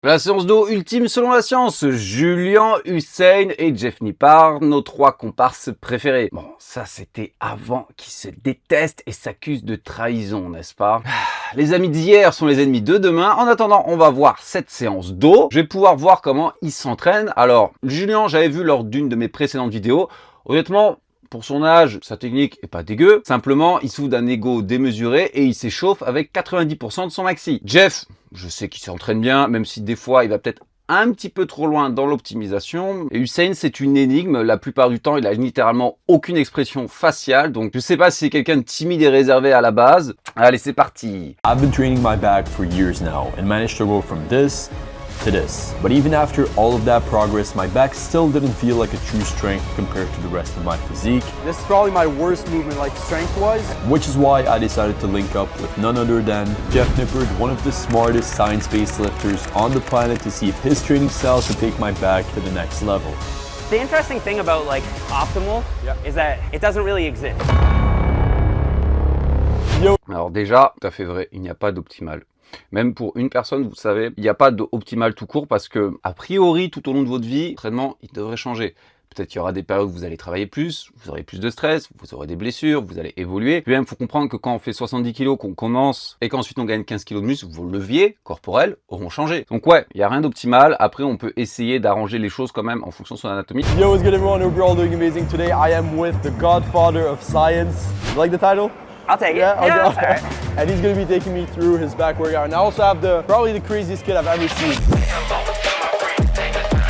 La séance d'eau ultime selon la science, Julian, Hussein et Jeff Nippard, nos 3 comparses préférés. Bon, ça c'était avant qu'ils se détestent et s'accusent de trahison, n'est-ce pas? Les amis d'hier sont les ennemis de demain. En attendant, on va voir cette séance d'eau. Je vais pouvoir voir comment ils s'entraînent. Alors, Julian, j'avais vu lors d'une de mes précédentes vidéos. Honnêtement, pour son âge, sa technique est pas dégueu. Simplement, il souffre d'un ego démesuré et il s'échauffe avec 90% de son maxi. Jeff, je sais qu'il s'entraîne bien, même si des fois, il va peut-être un petit peu trop loin dans l'optimisation. Et Hussein, c'est une énigme. La plupart du temps, il a littéralement aucune expression faciale. Donc, je sais pas si c'est quelqu'un de timide et réservé à la base. Allez, c'est parti. I've been training my back for years now and managed to go from this to this. But even after all of that progress, my back still didn't feel like a true strength compared to the rest of my physique. This is probably my worst movement, like strength-wise. Which is why I decided to link up with none other than Jeff Nippard, one of the smartest science-based lifters on the planet, to see if his training style could take my back to the next level. The interesting thing about like optimal is that it doesn't really exist. Alors déjà, tout à fait vrai, il n'y a pas d'optimal. Même pour une personne, vous savez, il n'y a pas d'optimal tout court parce que, a priori, tout au long de votre vie, l'entraînement, il devrait changer. Peut-être qu'il y aura des périodes où vous allez travailler plus, vous aurez plus de stress, vous aurez des blessures, vous allez évoluer. Puis même, il faut comprendre que quand on fait 70 kg, qu'on commence et qu'ensuite on gagne 15 kg de muscle, vos leviers corporels auront changé. Donc ouais, il n'y a rien d'optimal. Après, on peut essayer d'arranger les choses quand même en fonction de son anatomie. Yo, what's good everyone? Hope you're all doing amazing. Today I am with the godfather of science. You like the title? I'll take it. Yeah, Yeah, okay. that's all right. And he's gonna be taking me through his back workout. And I also have probably the craziest kid I've ever seen.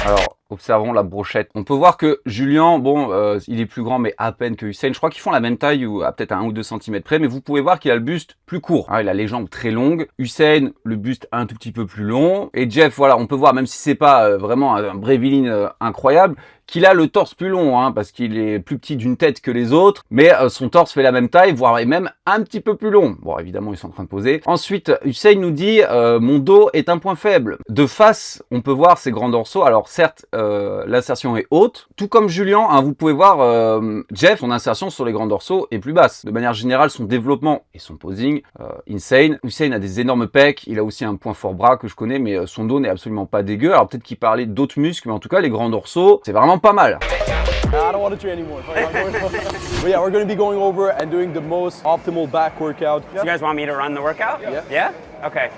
Alors, observons la brochette. On peut voir que Julian, bon, il est plus grand, mais à peine que Hussein. Je crois qu'ils font la même taille, ou à peut-être 1 ou 2 cm près, mais vous pouvez voir qu'il a le buste plus court. Hein, il a les jambes très longues. Hussein, le buste un tout petit peu plus long. Et Jeff, voilà, on peut voir, même si c'est pas vraiment un bréviline incroyable, qu'il a le torse plus long, hein, parce qu'il est plus petit d'une tête que les autres, mais son torse fait la même taille, voire même un petit peu plus long. Bon, évidemment, ils sont en train de poser. Ensuite, Hussein nous dit mon dos est un point faible. De face, on peut voir ses grands dorsaux. Alors certes, l'insertion est haute, tout comme Julian, hein, vous pouvez voir Jeff, son insertion sur les grands dorsaux est plus basse. De manière générale, son développement et son posing, insane. Hussein a des énormes pecs, il a aussi un point fort bras que je connais, mais son dos n'est absolument pas dégueu. Alors peut-être qu'il parlait d'autres muscles, mais en tout cas, les grands dorsaux, c'est vraiment pas mal. I don't want to train anymore. But yeah, we're going to be going over and doing the most optimal back workout. You guys want me to run the workout? Yeah. Yeah? Okay.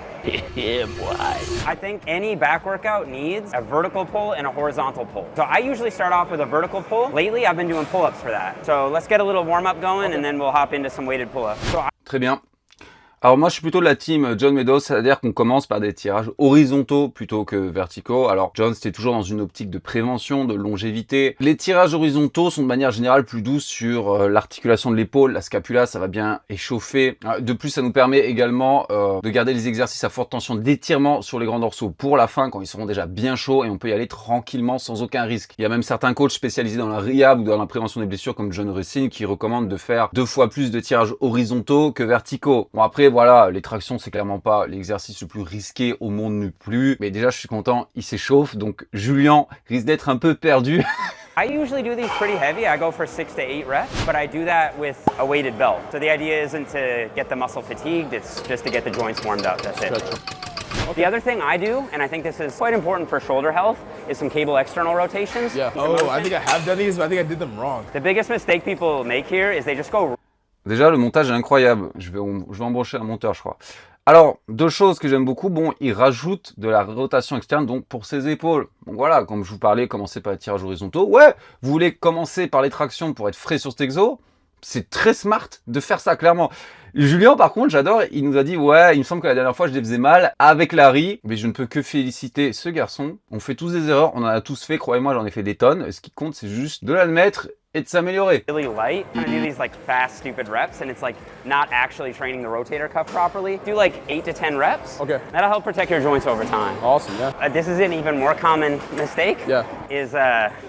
Yeah, boy. I think any back workout needs a vertical pull and a horizontal pull. So I usually start off with a vertical pull. Lately, I've been doing pull-ups for that. So let's get a little warm-up going and then we'll hop into some weighted pull-ups. Très bien. Alors moi je suis plutôt de la team John Meadows, c'est-à-dire qu'on commence par des tirages horizontaux plutôt que verticaux. Alors John, c'était toujours dans une optique de prévention, de longévité. Les tirages horizontaux sont de manière générale plus douces sur l'articulation de l'épaule, la scapula, ça va bien échauffer. De plus, ça nous permet également de garder les exercices à forte tension d'étirement sur les grands dorsaux pour la fin, quand ils seront déjà bien chauds, et on peut y aller tranquillement sans aucun risque. Il y a même certains coachs spécialisés dans la rehab ou dans la prévention des blessures comme John Rusin qui recommandent de faire 2 fois plus de tirages horizontaux que verticaux. Bon après, voilà, les tractions, c'est clairement pas l'exercice le plus risqué au monde non plus. Mais déjà, je suis content, il s'échauffe. Donc, Julian risque d'être un peu perdu. I usually do these pretty heavy. I go for 6 to 8 reps, but I do that with a weighted belt. So the idea isn't to get the muscle fatigued, it's just to get the joints warmed up, that's it. The other thing I do, and I think this is quite important for shoulder health, is some cable external rotations. Yeah. Oh, I think I have done these, but I think I did them wrong. The biggest mistake people make here is they just go. Déjà, le montage est incroyable. Je vais embaucher un monteur, je crois. Alors, 2 choses que j'aime beaucoup. Bon, il rajoute de la rotation externe, donc pour ses épaules. Donc voilà, comme je vous parlais, commencez par les tirages horizontaux. Ouais, vous voulez commencer par les tractions pour être frais sur cet exo? C'est très smart de faire ça, clairement. Julien, par contre, j'adore, il nous a dit, ouais, il me semble que la dernière fois, je les faisais mal avec Larry, mais je ne peux que féliciter ce garçon. On fait tous des erreurs, on en a tous fait, croyez-moi, j'en ai fait des tonnes. Ce qui compte, c'est juste de l'admettre et de s'améliorer. Really light, kind of do these like fast, stupid reps, and it's like not actually training the rotator cuff properly. Do like 8 to 10 reps. Okay. That'll help protect your joints over time. Awesome, yeah. This is an even more common mistake. Yeah. Is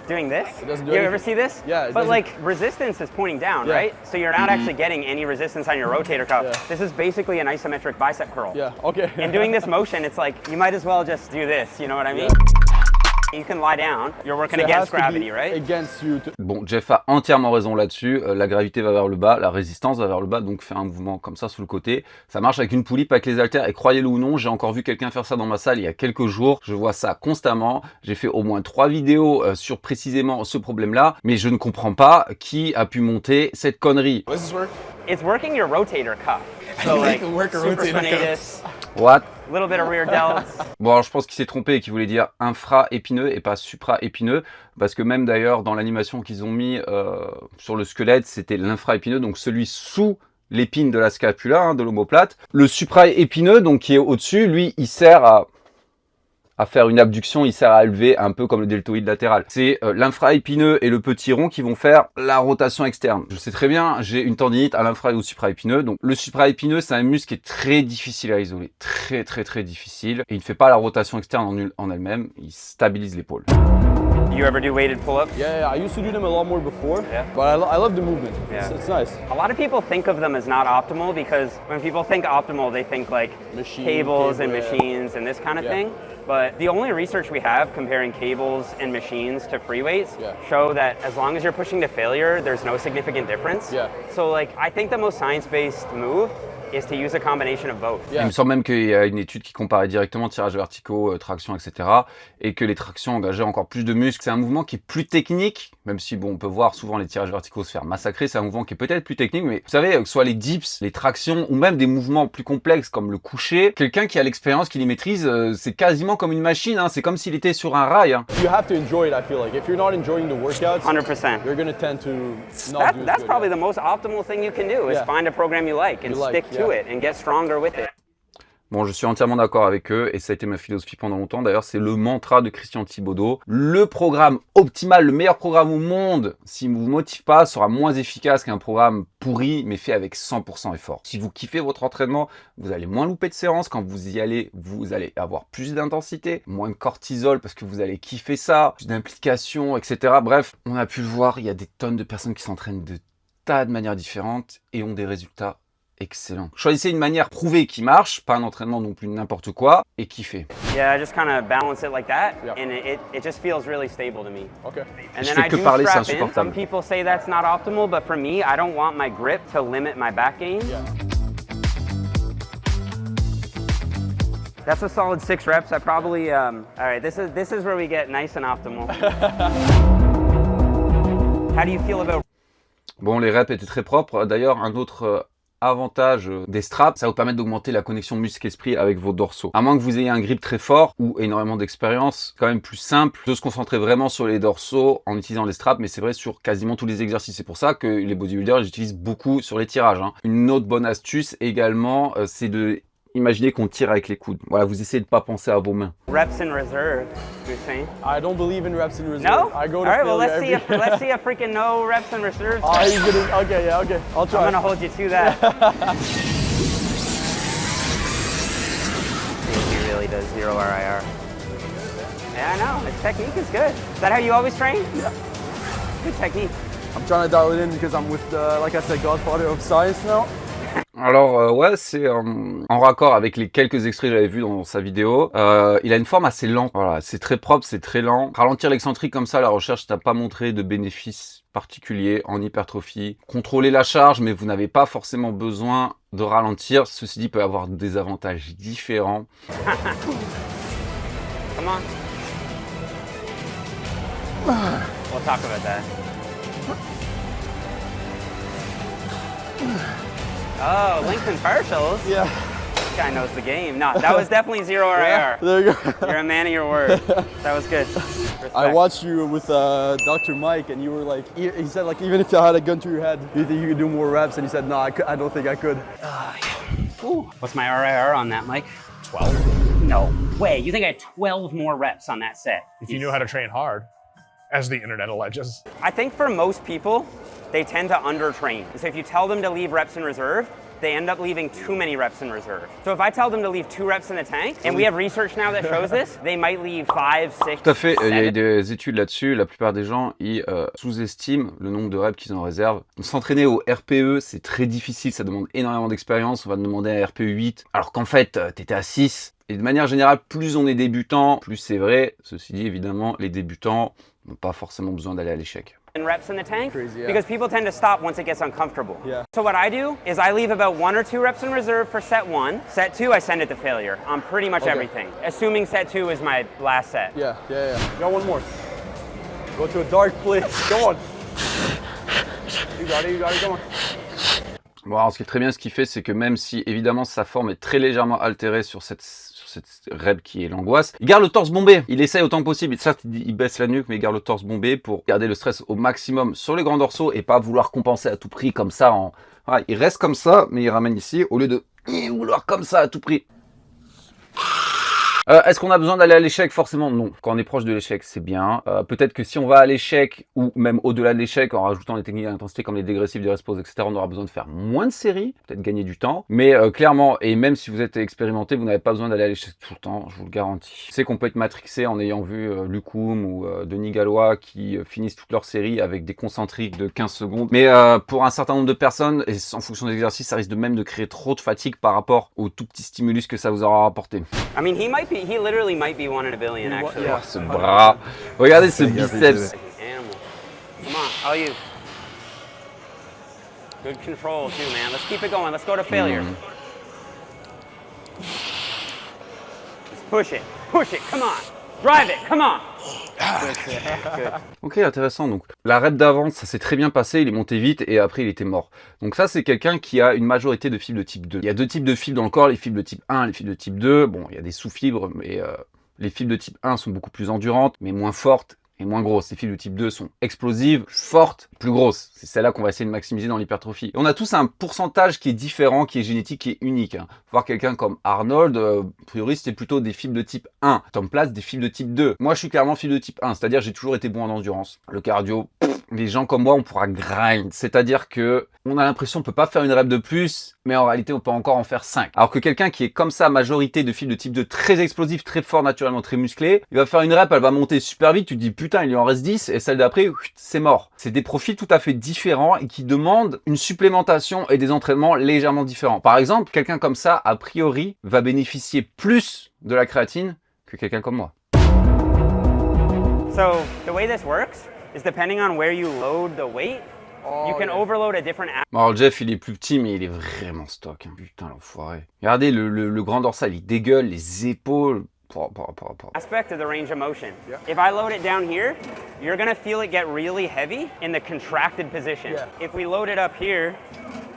doing this. It doesn't do You anything. ever see this? Yeah, it But doesn't- like resistance is pointing down, Yeah. right? So you're not actually getting any resistance on your rotator cuff. Yeah. This is basically an isometric bicep curl. Yeah, okay. And doing this motion, it's like you might as well just do this. You know what I mean? You can lie down. You're working So it has against to be gravity, right? against you. Bon, Jeff a entièrement raison là-dessus. La gravité va vers le bas, la résistance va vers le bas, donc faire un mouvement comme ça sous le côté. Ça marche avec une poulie, pas avec les haltères. Et croyez-le ou non, j'ai encore vu quelqu'un faire ça dans ma salle il y a quelques jours. Je vois ça constamment. J'ai fait au moins 3 vidéos sur précisément ce problème-là, mais je ne comprends pas qui a pu monter cette connerie. Does this work? It's working your rotator cuff. So like supraspinatus, What? a little bit of rear delts. Bon, alors je pense qu'il s'est trompé et qu'il voulait dire infra-épineux et pas supra-épineux, parce que même d'ailleurs dans l'animation qu'ils ont mis sur le squelette, c'était l'infra-épineux, donc celui sous l'épine de la scapula, hein, de l'omoplate. Le supra-épineux, donc qui est au-dessus, lui, il sert à faire une abduction, il sert à élever un peu comme le deltoïde latéral. C'est l'infra-épineux et le petit rond qui vont faire la rotation externe. Je sais très bien, j'ai une tendinite à l'infra et au supra-épineux. Donc le supra-épineux, c'est un muscle qui est très difficile à isoler. Très difficile. Et il ne fait pas la rotation externe en elle-même, il stabilise l'épaule. You ever do weighted pull-ups? Yeah, I used to do them a lot more before, Yeah. but I love the movement. Yeah. It's nice. A lot of people think of them as not optimal because when people think optimal, they think like Machine, cables and cable, yeah. machines and this kind of Yeah. thing. But the only research we have comparing cables and machines to free weights Yeah. show that as long as you're pushing to failure, there's no significant difference. Yeah. So like, I think the most science-based move is to use a combination of both. Yeah. Il me semble même qu'il y a une étude qui comparait directement tirages verticaux, traction, etc. Et que les tractions engageaient encore plus de muscles. C'est un mouvement qui est plus technique, même si bon, on peut voir souvent les tirages verticaux se faire massacrer. C'est un mouvement qui est peut-être plus technique, mais vous savez, que ce soit les dips, les tractions, ou même des mouvements plus complexes comme le coucher, quelqu'un qui a l'expérience, qui les maîtrise, c'est quasiment comme une machine, hein. C'est comme s'il était sur un rail, hein. You have to enjoy it, I feel like. If you're not enjoying the workouts, 100%. you're going to tend to not do as That's good, probably yeah. the most optimal thing you can do is Yeah. find a program you like and You like, stick to yeah. it and get stronger with it. Bon, je suis entièrement d'accord avec eux et ça a été ma philosophie pendant longtemps. D'ailleurs, c'est le mantra de Christian Thibaudeau. Le programme optimal, le meilleur programme au monde, s'il ne vous motive pas, sera moins efficace qu'un programme pourri, mais fait avec 100% effort. Si vous kiffez votre entraînement, vous allez moins louper de séances. Quand vous y allez, vous allez avoir plus d'intensité, moins de cortisol parce que vous allez kiffer ça, plus d'implication, etc. Bref, on a pu le voir, il y a des tonnes de personnes qui s'entraînent de tas de manières différentes et ont des résultats excellent. Choisissez une manière prouvée qui marche, pas un entraînement non plus n'importe quoi, et kiffez. Yeah, I just kind of balance it like that, Yeah. and it just feels really stable to me. Okay. And Je then fais I que do parler, c'est strap in. insupportable. Some people say that's not optimal, but for me, I don't want my grip to limit my back gain. Yeah. That's a solid 6 reps. I probably all right. This is where we get nice and optimal. How do you feel about? Bon, les reps étaient très propres. D'ailleurs, un autre avantage des straps, ça va vous permettre d'augmenter la connexion muscle-esprit avec vos dorsaux. À moins que vous ayez un grip très fort ou énormément d'expérience, quand même plus simple de se concentrer vraiment sur les dorsaux en utilisant les straps, mais c'est vrai sur quasiment tous les exercices. C'est pour ça que les bodybuilders les utilisent beaucoup sur les tirages, hein. Une autre bonne astuce également, c'est de imaginer qu'on tire avec les coudes. Voilà, vous essayez de pas penser à vos mains. Reps in reserve, you're saying? I don't believe in reps in reserve. No? I go All to right, well, failure let's see a freaking no reps in reserve. Oh, he's gonna, okay, yeah, okay. I'll try. I'm gonna hold you to that. He really does 0 RIR. Yeah, I know. His technique is good. Is that how you always train? Yeah. Good technique. I'm trying to dial it in because I'm with the, like I said, godfather of science now. Alors ouais, c'est en raccord avec les quelques extraits que j'avais vus dans sa vidéo. Il a une forme assez lente. Voilà, c'est très propre, c'est très lent. Ralentir l'excentrique comme ça, la recherche n'a pas montré de bénéfices particuliers en hypertrophie. Contrôlez la charge, mais vous n'avez pas forcément besoin de ralentir. Ceci dit, peut avoir des avantages différents. Come on. We'll talk about that. Oh, lengthened partials? Yeah. This guy knows the game. No, that was definitely 0 RIR. There you go. You're a man of your word. That was good. Respect. I watched you with Dr. Mike, and you were like, he said like, even if you had a gun to your head, do you think you could do more reps? And he said, no, I don't think I could. Ooh. What's my RIR on that, Mike? 12. No way. You think I had 12 more reps on that set? If you knew how to train hard, as the internet alleges. I think for most people, they tend to undertrain. So if you tell them to leave reps in reserve, they end up leaving too many reps in reserve. So if I tell them to leave 2 reps in the tank, and we have research now that shows this, they might leave 5, 6, Tout à fait, il y a 7. des études là-dessus. La plupart des gens, ils sous-estiment le nombre de reps qu'ils ont en réserve. S'entraîner au RPE, c'est très difficile, ça demande énormément d'expérience. On va te demander un RPE 8, alors qu'en fait, t'étais à 6. Et de manière générale, plus on est débutant, plus c'est vrai. Ceci dit, évidemment, les débutants n'ont pas forcément besoin d'aller à l'échec. Reps in the tank Crazy, yeah. because people tend to stop once it gets uncomfortable. Yeah. So what I do is I leave about 1 or 2 reps in reserve for set 1. Set 2, I send it to failure on pretty much everything, assuming set 2 is my last set. Yeah. Got one more. Go to a dark place. Go on. You got it, go on. Bon, alors ce qui est très bien, ce qu'il fait, c'est que même si évidemment sa forme est très légèrement altérée sur cette rep qui est l'angoisse, il garde le torse bombé. Il essaye autant que possible. Certes, il baisse la nuque, mais il garde le torse bombé pour garder le stress au maximum sur les grands dorsaux et pas vouloir compenser à tout prix comme ça. Voilà, il reste comme ça, mais il ramène ici au lieu de vouloir comme ça à tout prix. Est-ce qu'on a besoin d'aller à l'échec? Forcément non. Quand on est proche de l'échec, c'est bien. Peut-être que si on va à l'échec, ou même au-delà de l'échec, en rajoutant des techniques d'intensité comme les dégressifs, des rest pause, etc., on aura besoin de faire moins de séries, peut-être gagner du temps. Mais clairement, et même si vous êtes expérimenté, vous n'avez pas besoin d'aller à l'échec tout le temps, je vous le garantis. Je sais qu'on peut être matrixé en ayant vu Lucum ou Denis Gallois qui finissent toutes leurs séries avec des concentriques de 15 secondes. Mais pour un certain nombre de personnes, et en fonction des exercices, ça risque de même de créer trop de fatigue par rapport au tout petit stimulus que ça vous aura apporté. I mean, he literally might be 1 in a billion, actually. Yeah. Ce bras, regardez ce biceps. Animal. Come on, all you. Good control too, man. Let's keep it going. Let's go to failure. Let's push it. Push it. Come on. Drive it. Come on. Ok, intéressant. Donc la rep d'avant, ça s'est très bien passé, il est monté vite et après il était mort. Donc ça, c'est quelqu'un qui a une majorité de fibres de type 2. Il y a 2 types de fibres dans le corps, les fibres de type 1, les fibres de type 2. Bon, il y a des sous-fibres, mais les fibres de type 1 sont beaucoup plus endurantes, mais moins fortes et moins grosses. Les fibres de type 2 sont explosives, fortes, plus grosses. C'est celle-là qu'on va essayer de maximiser dans l'hypertrophie. Et on a tous un pourcentage qui est différent, qui est génétique, qui est unique. Voir quelqu'un comme Arnold, a priori c'était plutôt des fibres de type 1. Tom Platz, des fibres de type 2. Moi je suis clairement fibre de type 1, c'est-à-dire j'ai toujours été bon en endurance. Le cardio, les gens comme moi on pourra grind. C'est-à-dire que on a l'impression qu'on peut pas faire une rep de plus, mais en réalité on peut encore en faire 5. Alors que quelqu'un qui est comme ça, majorité de fibres de type 2, très explosif, très fort naturellement, très musclé, il va faire une rep, elle va monter super vite, tu te dis putain il lui en reste 10, et celle d'après, c'est mort. C'est des profils tout à fait différents et qui demandent une supplémentation et des entraînements légèrement différents. Par exemple, quelqu'un comme ça, a priori, va bénéficier plus de la créatine que quelqu'un comme moi. So the way this works is depending on where you load the weight, you can overload a different Alors Jeff, il est plus petit, mais il est vraiment stock. Putain, l'enfoiré. Regardez, le grand dorsal, il dégueule, les épaules. aspect of the range of motion. Yeah. If I load it down here, you're gonna feel it get really heavy in the contracted position. Yeah. If we load it up here,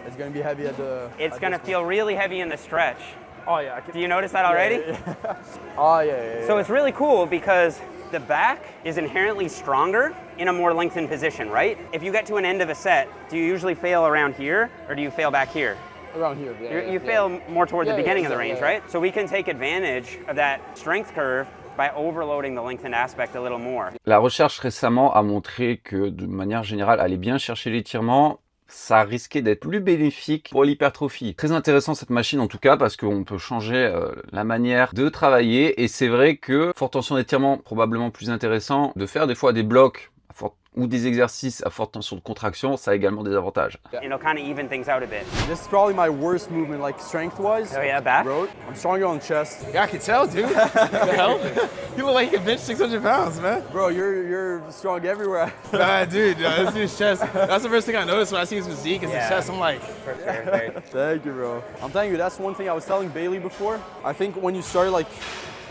it's gonna be heavy at the. It's gonna feel really heavy in the stretch. Oh yeah. Do you notice that already? Yeah. Oh yeah. So it's really cool because the back is inherently stronger in a more lengthened position, right? If you get to an end of a set, do you usually fail around here or do you fail back here? Around here, You fail more toward the beginning of the range, yeah. right? So we can take advantage of that strength curve by overloading the lengthened aspect a little more. La recherche récemment a montré que de manière générale, aller bien chercher l'étirement, ça risquait d'être plus bénéfique pour l'hypertrophie. Très intéressant cette machine en tout cas parce qu'on peut changer la manière de travailler et c'est vrai que forte tension d'étirement, probablement plus intéressant, de faire des fois des blocs à forte ou des exercices à forte tension de contraction, ça a également des avantages. It'll kind of even things out a bit. This is probably my worst movement, like strength-wise. Oh yeah, back? Bro, I'm stronger on chest. Yeah, I can tell, dude. What the hell? You look like you can bench 600 pounds, man. Bro, you're strong everywhere. Nah, dude, this dude's chest. That's the first thing I noticed when I see his physique is Yeah. his chest. I'm like, For sure. Thank you, bro. I'm telling you, that's one thing I was telling Bailey before. I think when you start like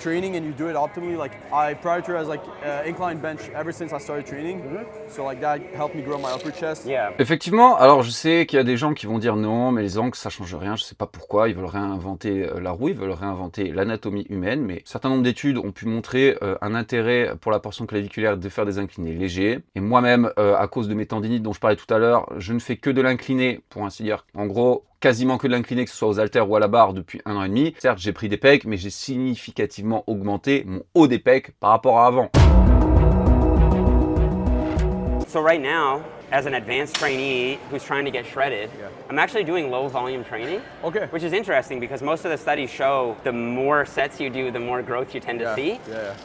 training and you do it optimally, like I prioritize like incline bench ever since I started training. So like that helped me grow my upper chest. Yeah. Effectivement, alors je sais qu'il y a des gens qui vont dire non, mais les angles ça change rien, je sais pas pourquoi, ils veulent réinventer la roue, ils veulent réinventer l'anatomie humaine, mais un certain nombre d'études ont pu montrer un intérêt pour la portion claviculaire de faire des inclinés légers. Et moi-même, à cause de mes tendinites dont je parlais tout à l'heure, je ne fais que de l'incliné, pour ainsi dire. En gros, quasiment que de l'incliné, que ce soit aux haltères ou à la barre depuis 1 an et demi. Certes, j'ai pris des pecs, mais j'ai significativement augmenté mon haut des pecs par rapport à avant. So right now, as an advanced trainee who's trying to get shredded, I'm actually doing low volume training. Okay. Which is interesting because most of the studies show the more sets you do, the more growth you tend to see.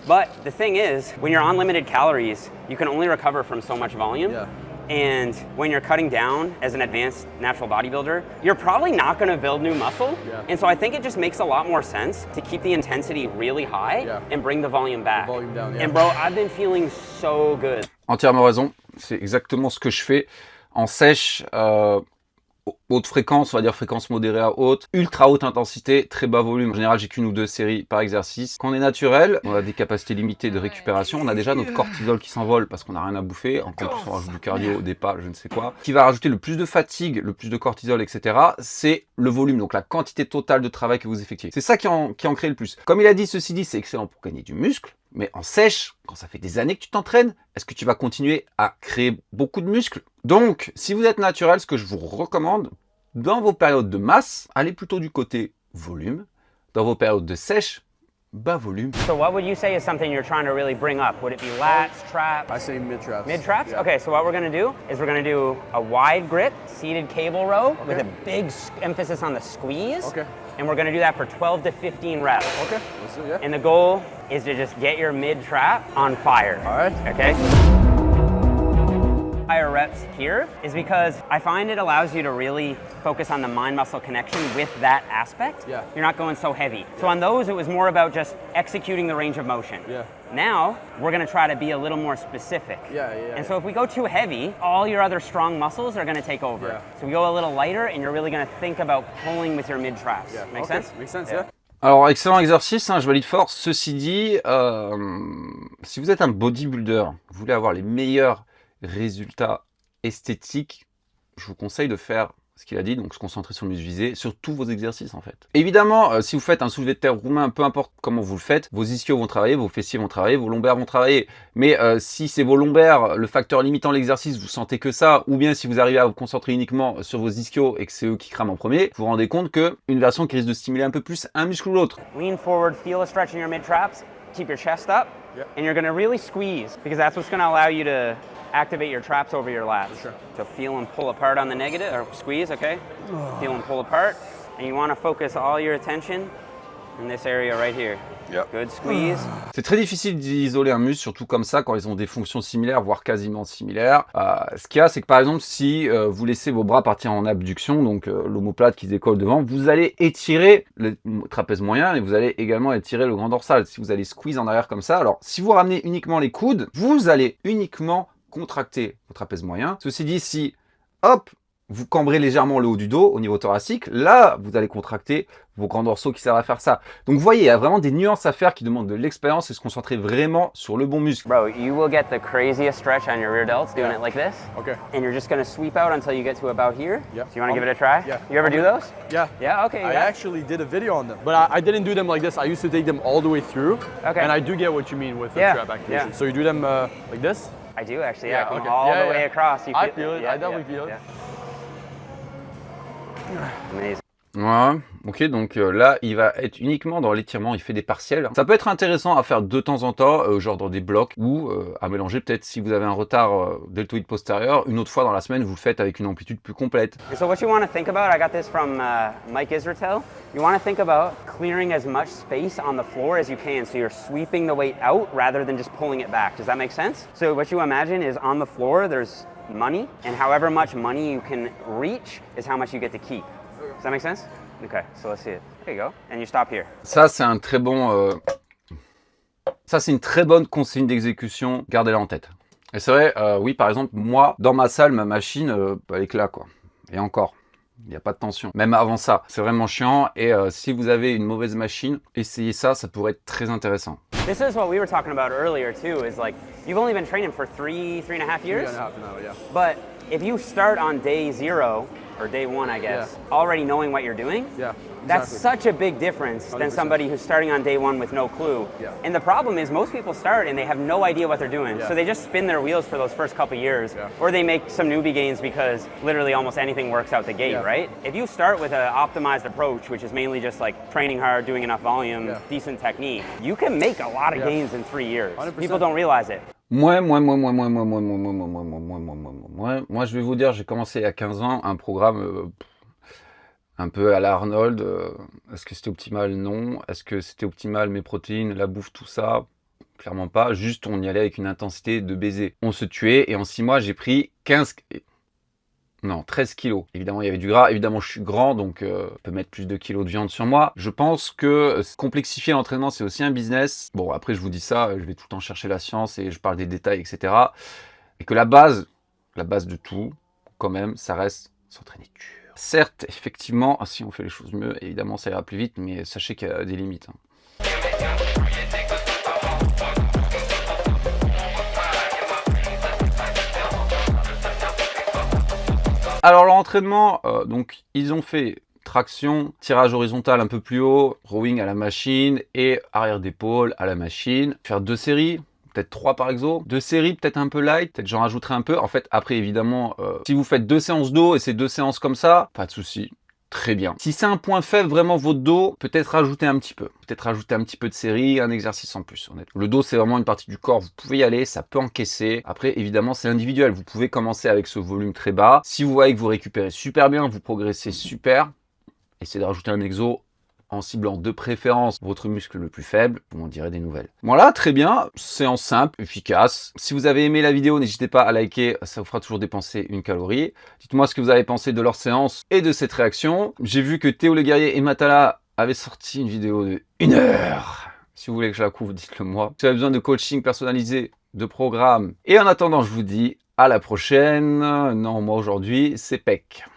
But the thing is, when you're on limited calories, you can only recover from so much volume. And when you're cutting down as an advanced natural bodybuilder, you're probably not gonna build new muscle. And so I think it just makes a lot more sense to keep the intensity really high and bring the volume back. Volume down, And bro, I've been feeling so good. Entièrement raison, c'est exactement ce que je fais en sèche, haute fréquence, on va dire fréquence modérée à haute, ultra haute intensité, très bas volume. En général, j'ai qu'une ou deux séries par exercice. Quand on est naturel, on a des capacités limitées de récupération, on a déjà notre cortisol qui s'envole parce qu'on n'a rien à bouffer, en plus on rajoute du cardio, des pas, je ne sais quoi. Ce qui va rajouter le plus de fatigue, le plus de cortisol, etc., c'est le volume, donc la quantité totale de travail que vous effectuez. C'est ça qui en crée le plus. Comme il a dit, ceci dit, c'est excellent pour gagner du muscle. Mais en sèche, quand ça fait des années que tu t'entraînes, est-ce que tu vas continuer à créer beaucoup de muscles? Donc, si vous êtes naturel, ce que je vous recommande, dans vos périodes de masse, allez plutôt du côté volume. Dans vos périodes de sèche, bas volume. So what would you say is something you're trying to really bring up? Would it be lats, traps? I say mid traps. Mid traps? Yeah. Okay, so what we're gonna do is we're gonna do a wide grip, seated cable row with a big emphasis on the squeeze. Okay. And we're gonna do that for 12 to 15 reps. Okay. Let's do it, And the goal is to just get your mid trap on fire. All right. Okay? Higher reps here is because I find it allows you to really focus on the mind-muscle connection with that aspect. Yeah. You're not going so heavy. So on those, it was more about just executing the range of motion. Yeah. Now, we're gonna try to be a little more specific. Yeah. And so if we go too heavy, all your other strong muscles are gonna take over. Yeah. So we go a little lighter and you're really gonna think about pulling with your mid-traps. Yeah. Make Okay. sense? Makes sense, yeah. Alors, excellent exercice, hein, je valide fort. Ceci dit, si vous êtes un bodybuilder, vous voulez avoir les meilleurs résultats esthétiques, je vous conseille de faire ce qu'il a dit, donc se concentrer sur le muscle visé, sur tous vos exercices en fait. Évidemment, si vous faites un soulevé de terre roumain, peu importe comment vous le faites, vos ischios vont travailler, vos fessiers vont travailler, vos lombaires vont travailler. Mais si c'est vos lombaires, le facteur limitant l'exercice, vous sentez que ça, ou bien si vous arrivez à vous concentrer uniquement sur vos ischios et que c'est eux qui crament en premier, vous vous rendez compte qu'une version qui risque de stimuler un peu plus un muscle ou l'autre. Lean forward, feel a stretch in your mid-traps, keep your chest up, and you're gonna really squeeze because that's what's gonna allow you to activate your traps over your lats. Sure. So feel them pull apart on the negative, or squeeze, okay? Feel them pull apart, and you wanna focus all your attention in this area right here. Good squeeze. C'est très difficile d'isoler un muscle, surtout comme ça, quand ils ont des fonctions similaires, voire quasiment similaires. Ce qu'il y a, c'est que par exemple, si vous laissez vos bras partir en abduction, donc l'omoplate qui se décolle devant, vous allez étirer le trapèze moyen et vous allez également étirer le grand dorsal. Si vous allez squeeze en arrière comme ça, alors si vous ramenez uniquement les coudes, vous allez uniquement contracter le trapèze moyen. Ceci dit, si, hop, vous cambrez légèrement le haut du dos au niveau thoracique, là, vous allez contracter vos grands dorsaux qui servent à faire ça. Donc, vous voyez, il y a vraiment des nuances à faire qui demandent de l'expérience et se concentrer vraiment sur le bon muscle. Bro, you will get the craziest stretch on your rear delts doing it like this. Okay. And you're just gonna sweep out until you get to about here. Yeah. So you wanna give it a try? Yeah. You ever do those? Yeah. Yeah, okay. I actually did a video on them, but I didn't do them like this. I used to take them all the way through. Okay. And I do get what you mean with the Yeah, trap activation. yeah. So you do them like this? I do actually, Yeah, yeah. Come okay. all Yeah, the way yeah. across. You I feel it. I definitely feel it. Amazing. Voilà, ok, donc là, il va être uniquement dans l'étirement, il fait des partiels. Ça peut être intéressant à faire de temps en temps, genre dans des blocs, ou à mélanger peut-être si vous avez un retard deltoïde postérieur, une autre fois dans la semaine, vous le faites avec une amplitude plus complète. So what you want to think about, I got this from Mike Israetel. You want to think about clearing as much space on the floor as you can, so you're sweeping the weight out rather than just pulling it back. Does that make sense? So what you imagine is on the floor, there's money, and however much money you can reach is how much you get to keep. Does that make sense? Okay, so let's see it. There you go. And you stop here. Ça, c'est un très bon... Ça, c'est une très bonne consigne d'exécution. Gardez-la en tête. Et c'est vrai, oui, par exemple, moi, dans ma salle, ma machine, elle est là, quoi. Et encore, il n'y a pas de tension. Même avant ça, c'est vraiment chiant. Et si vous avez une mauvaise machine, essayez ça, ça pourrait être très intéressant. This is what we were talking about earlier too, is like, you've only been training for three and a half years? 3.5 now, yeah. But if you start on day 0, or day 1, I guess, already knowing what you're doing, Yeah. that's exactly. such a big difference than 100%. somebody who's starting on day 1 with no clue. Yeah. And the problem is most people start and they have no idea what they're doing. Yeah. So they just spin their wheels for those first couple years, Yeah. or they make some newbie gains because literally almost anything works out the gate, Yeah. right? If you start with an optimized approach, which is mainly just like training hard, doing enough volume, Yeah. decent technique, you can make a lot of Yeah. gains in 3 years. 100%. People don't realize it. Moi, je vais vous dire, j'ai commencé il y a 15 ans un programme un peu à la Arnold. Est-ce que c'était optimal? Non. Est-ce que c'était optimal mes protéines, la bouffe, tout ça? Clairement pas. Juste, on y allait avec une intensité de baiser. On se tuait et en 6 mois, j'ai pris 13 kilos. Évidemment, il y avait du gras. Évidemment, je suis grand, donc je peux mettre plus de kilos de viande sur moi. Je pense que complexifier l'entraînement, c'est aussi un business. Bon, après, je vous dis ça, je vais tout le temps chercher la science et je parle des détails, etc. Et que la base de tout, quand même, ça reste s'entraîner dur. Certes, effectivement, si on fait les choses mieux, évidemment, ça ira plus vite, mais sachez qu'il y a des limites. Alors l'entraînement, donc ils ont fait traction, tirage horizontal un peu plus haut, rowing à la machine et arrière d'épaule à la machine. Faire 2 séries, peut-être 3 par exo. 2 séries, peut-être un peu light, peut-être j'en rajouterai un peu. En fait, après évidemment, si vous faites 2 séances dos et c'est 2 séances comme ça, pas de souci. Très bien. Si c'est un point faible vraiment votre dos, peut-être rajouter un petit peu. Peut-être rajouter un petit peu de série, un exercice en plus. Honnêtement. Le dos, c'est vraiment une partie du corps. Vous pouvez y aller, ça peut encaisser. Après, évidemment, c'est individuel. Vous pouvez commencer avec ce volume très bas. Si vous voyez que vous récupérez super bien, vous progressez super, essayez de rajouter un exo en ciblant de préférence votre muscle le plus faible, vous m'en direz des nouvelles. Voilà, très bien, séance simple, efficace. Si vous avez aimé la vidéo, n'hésitez pas à liker, ça vous fera toujours dépenser une calorie. Dites-moi ce que vous avez pensé de leur séance et de cette réaction. J'ai vu que Théo le Guerrier et Matala avaient sorti une vidéo de 1 heure. Si vous voulez que je la couvre, dites-le moi. Si vous avez besoin de coaching personnalisé, de programme. Et en attendant, je vous dis à la prochaine. Non, moi aujourd'hui, c'est PEC.